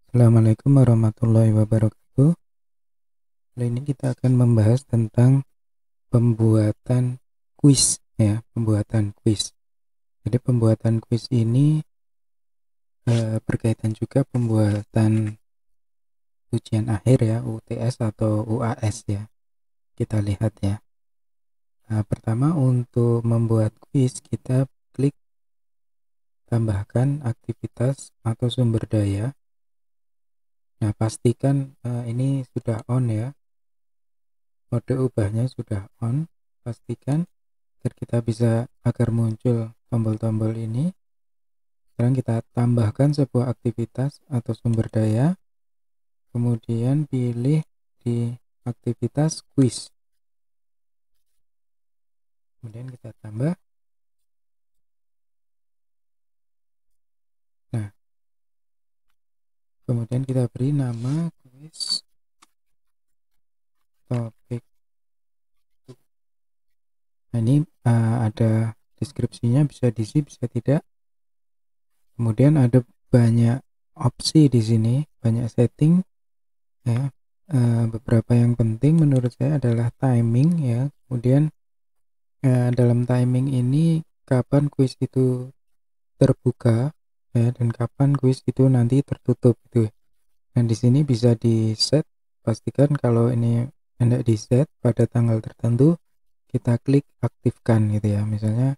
Assalamualaikum warahmatullahi wabarakatuh. Kali ini kita akan membahas tentang pembuatan kuis ya, pembuatan kuis. Jadi pembuatan kuis ini berkaitan juga pembuatan ujian akhir ya, UTS atau UAS ya. Kita lihat ya. Pertama untuk membuat kuis kita klik tambahkan aktivitas atau sumber daya. Nah, pastikan ini sudah on ya. Mode ubahnya sudah on, pastikan agar muncul tombol-tombol ini. Sekarang kita tambahkan sebuah aktivitas atau sumber daya, kemudian pilih di aktivitas quiz, kemudian kita tambah. Nah, kemudian kita beri nama quiz topik. Nah, ini ada deskripsinya, bisa diisi bisa tidak. Kemudian ada banyak opsi di sini, banyak setting ya. Beberapa yang penting menurut saya adalah timing ya. Kemudian dalam timing ini kapan kuis itu terbuka ya, dan kapan kuis itu nanti tertutup gitu. Dan di sini bisa di set, pastikan kalau ini hendak di set pada tanggal tertentu, kita klik aktifkan gitu ya. Misalnya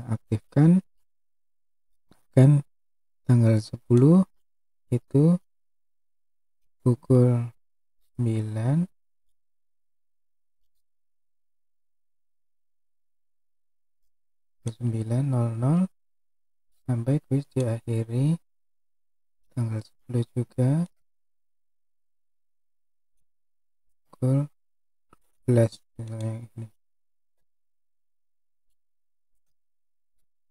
aktifkan kan tanggal 10 itu pukul 9 9.00 sampai kuis diakhiri tanggal 10 juga pukul 11 misalnya ini.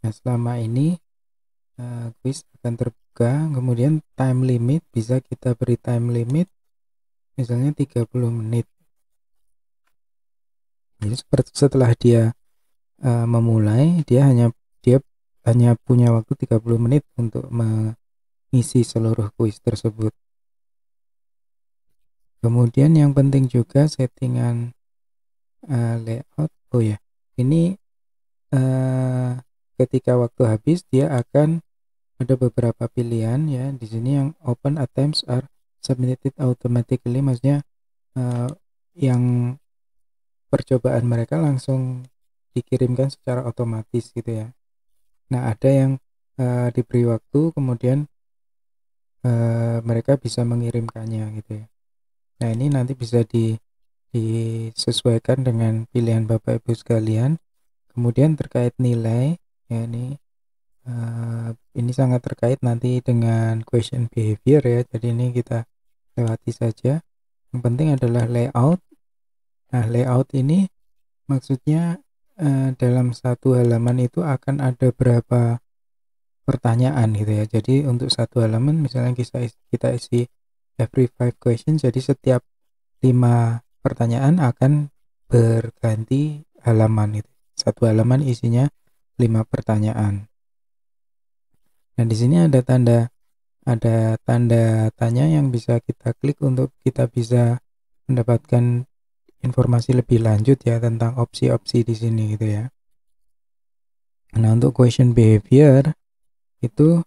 Nah, selama ini kuis akan terbuka, kemudian time limit bisa kita beri time limit misalnya 30 menit. Jadi setelah dia memulai, dia hanya punya waktu 30 menit untuk mengisi seluruh kuis tersebut. Kemudian yang penting juga settingan layout. Oh ya, ini ketika waktu habis dia akan ada beberapa pilihan ya. Di sini yang open attempts are submitted automatically, maksudnya yang percobaan mereka langsung dikirimkan secara otomatis gitu ya. Nah, ada yang diberi waktu, kemudian mereka bisa mengirimkannya gitu ya. Nah, ini nanti bisa disesuaikan dengan pilihan Bapak Ibu sekalian. Kemudian terkait nilai ya, ini sangat terkait nanti dengan question behavior ya. Jadi ini kita lewati saja. Yang penting adalah layout. Nah, layout ini maksudnya dalam satu halaman itu akan ada berapa pertanyaan gitu ya. Jadi untuk satu halaman misalnya kita isi every 5 questions, jadi setiap 5 pertanyaan akan berganti halaman itu. Satu halaman isinya 5 pertanyaan. Nah, di sini ada tanda tanya yang bisa kita klik untuk kita bisa mendapatkan informasi lebih lanjut ya tentang opsi-opsi di sini gitu ya. Nah, untuk question behavior itu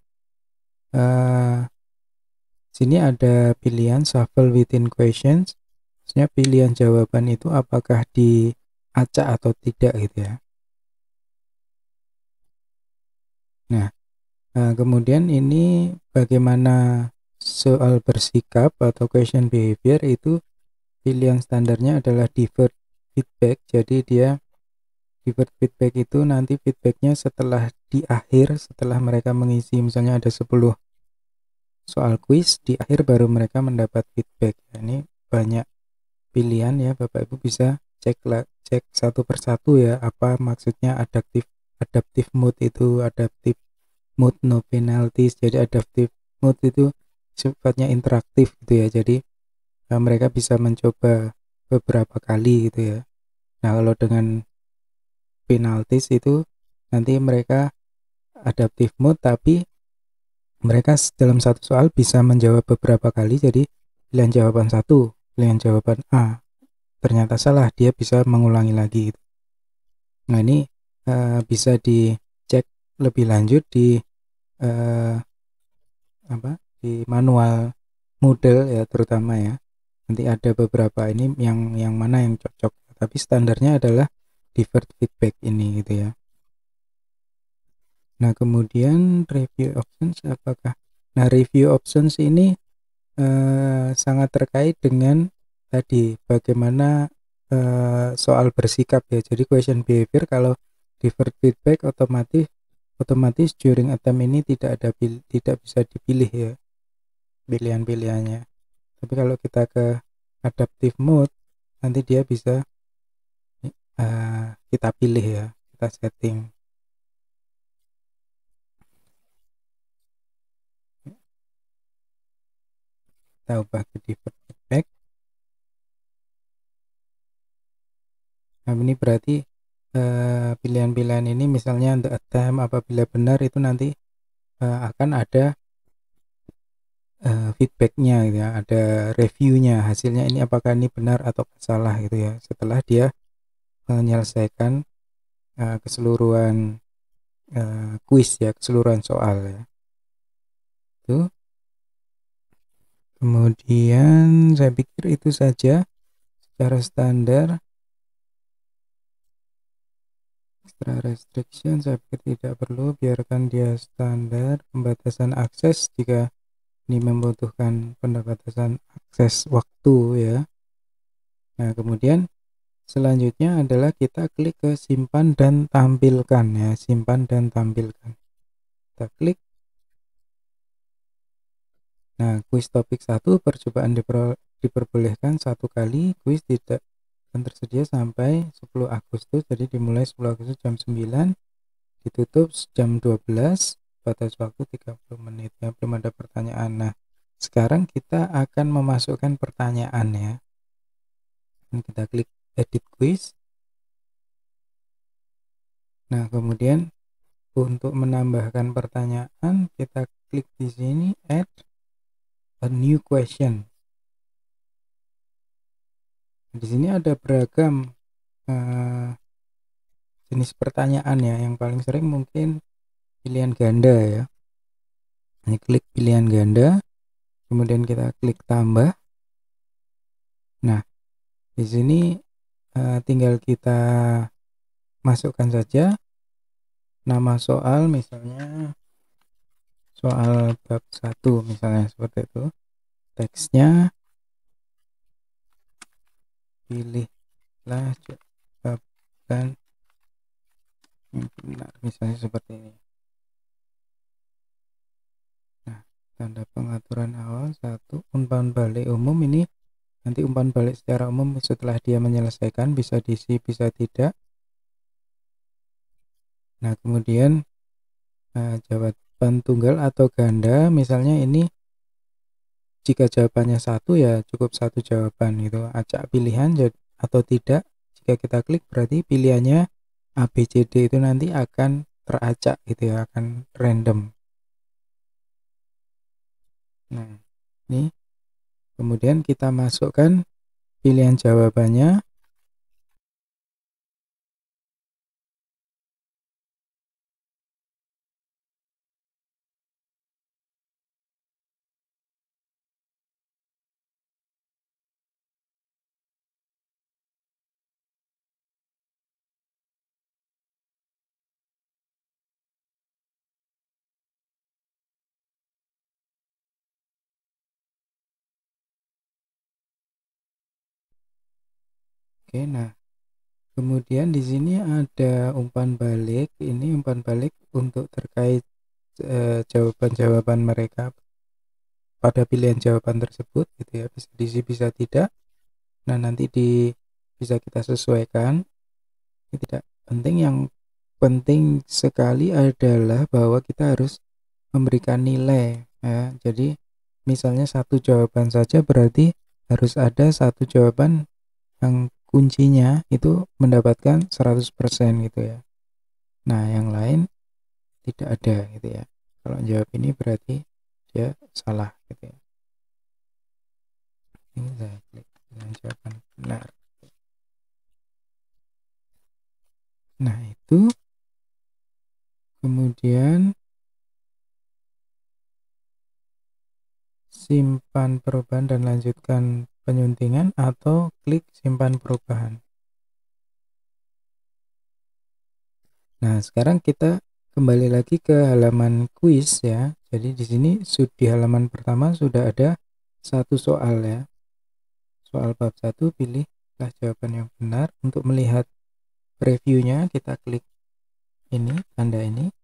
sini ada pilihan shuffle within questions. Maksudnya pilihan jawaban itu apakah diacak atau tidak gitu ya. Nah, kemudian ini bagaimana soal bersikap atau question behavior itu pilihan standarnya adalah deferred feedback. Jadi dia deferred feedback itu nanti feedbacknya setelah mereka mengisi, misalnya ada 10 soal kuis, di akhir baru mereka mendapat feedback. Ini banyak pilihan ya, Bapak Ibu bisa cek satu persatu ya, apa maksudnya adaptive mode itu. Adaptive mode no penalties, jadi adaptive mode itu sifatnya interaktif gitu ya, jadi mereka bisa mencoba beberapa kali gitu ya. Nah, kalau dengan penalties itu nanti mereka adaptive mode tapi mereka dalam satu soal bisa menjawab beberapa kali, jadi pilihan jawaban satu, pilihan jawaban A ternyata salah, dia bisa mengulangi lagi gitu. Nah ini bisa dicek lebih lanjut di di manual Moodle ya, terutama ya. Nanti ada beberapa ini yang mana yang cocok, tapi standarnya adalah deferred feedback ini gitu ya. Nah kemudian review options apakah? Nah review options ini sangat terkait dengan tadi bagaimana soal bersikap ya. Jadi question behavior kalau deferred feedback otomatis during attempt ini tidak bisa dipilih ya pilihan-pilihannya. Tapi kalau kita ke adaptive mode nanti dia bisa kita pilih ya, kita setting. Kita ubah ke deferred feedback. Nah ini berarti pilihan-pilihan ini misalnya untuk attempt apabila benar itu nanti akan ada feedbacknya gitu ya, ada reviewnya, hasilnya ini apakah ini benar atau salah gitu ya, setelah dia menyelesaikan keseluruhan kuis ya, keseluruhan soal ya. Itu kemudian saya pikir itu saja secara standar. Extra restriction saya pikir tidak perlu, biarkan dia standar. Pembatasan akses jika ini membutuhkan pembatasan akses waktu ya. Nah kemudian selanjutnya adalah kita klik ke simpan dan tampilkan ya, simpan dan tampilkan. Kita klik. Nah, kuis topik 1 percobaan diperbolehkan satu kali, kuis tidak akan tersedia sampai 10 Agustus. Jadi dimulai 10 Agustus jam 9, ditutup jam 12, batas waktu 30 menit ya, belum ada pertanyaan. Nah, sekarang kita akan memasukkan pertanyaan ya. Kita klik edit quiz. Nah, kemudian untuk menambahkan pertanyaan kita klik di sini add a new question. Di sini ada beragam jenis pertanyaan ya. Yang paling sering mungkin pilihan ganda ya. Ini klik pilihan ganda, kemudian kita klik tambah. Nah, di sini tinggal kita masukkan saja nama soal, misalnya soal bab 1 misalnya seperti itu. Teksnya pilihlah jawaban yang benar, misalnya seperti ini. Nah, tanda pengaturan awal 1, umpan balik umum. Ini nanti umpan balik secara umum setelah dia menyelesaikan bisa diisi bisa tidak. Nah kemudian jawaban tunggal atau ganda, misalnya ini jika jawabannya 1 ya cukup 1 jawaban gitu, acak pilihan atau tidak. Jika kita klik berarti pilihannya A, B, C, D itu nanti akan teracak gitu ya, akan random. Nah ini kemudian kita masukkan pilihan jawabannya. Oke, nah kemudian di sini ada umpan balik. Ini umpan balik untuk terkait jawaban-jawaban mereka pada pilihan jawaban tersebut gitu ya, bisa diisi bisa tidak. Nah nanti bisa kita sesuaikan. Ini tidak penting, yang penting sekali adalah bahwa kita harus memberikan nilai ya. Jadi misalnya satu jawaban saja berarti harus ada satu jawaban yang kuncinya itu mendapatkan 100% gitu ya. Nah yang lain tidak ada gitu ya. Kalau jawab ini berarti dia salah gitu ya. Ini saya klik dengan jawaban benar. Nah itu, kemudian simpan perubahan dan lanjutkan penyuntingan atau klik simpan perubahan. Nah, sekarang kita kembali lagi ke halaman kuis ya. Jadi di sini di halaman pertama sudah ada satu soal ya. Soal bab 1, pilihlah jawaban yang benar. Untuk melihat previewnya kita klik ini, tanda ini.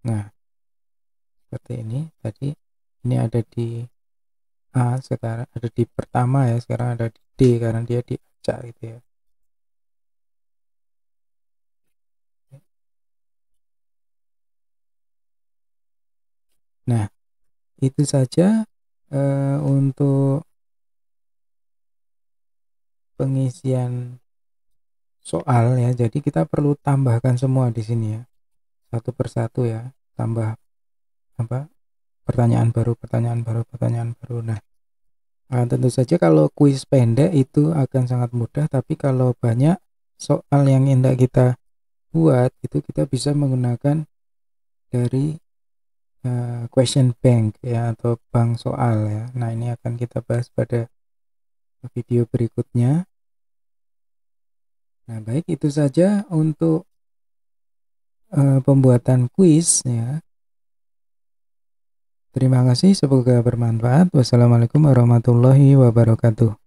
Nah, seperti ini. Tadi ini ada di A, sekarang ada di pertama ya, sekarang ada di D karena dia diacak gitu ya. Nah, itu saja untuk pengisian soal ya. Jadi kita perlu tambahkan semua di sini ya, satu persatu ya. Tambah apa? Pertanyaan baru, pertanyaan baru, pertanyaan baru. Nah, tentu saja kalau kuis pendek itu akan sangat mudah, tapi kalau banyak soal yang hendak kita buat itu kita bisa menggunakan dari question bank ya, atau bank soal ya. Nah, ini akan kita bahas pada video berikutnya. Nah, baik, itu saja untuk pembuatan kuis ya. Terima kasih, semoga bermanfaat. Wassalamualaikum warahmatullahi wabarakatuh.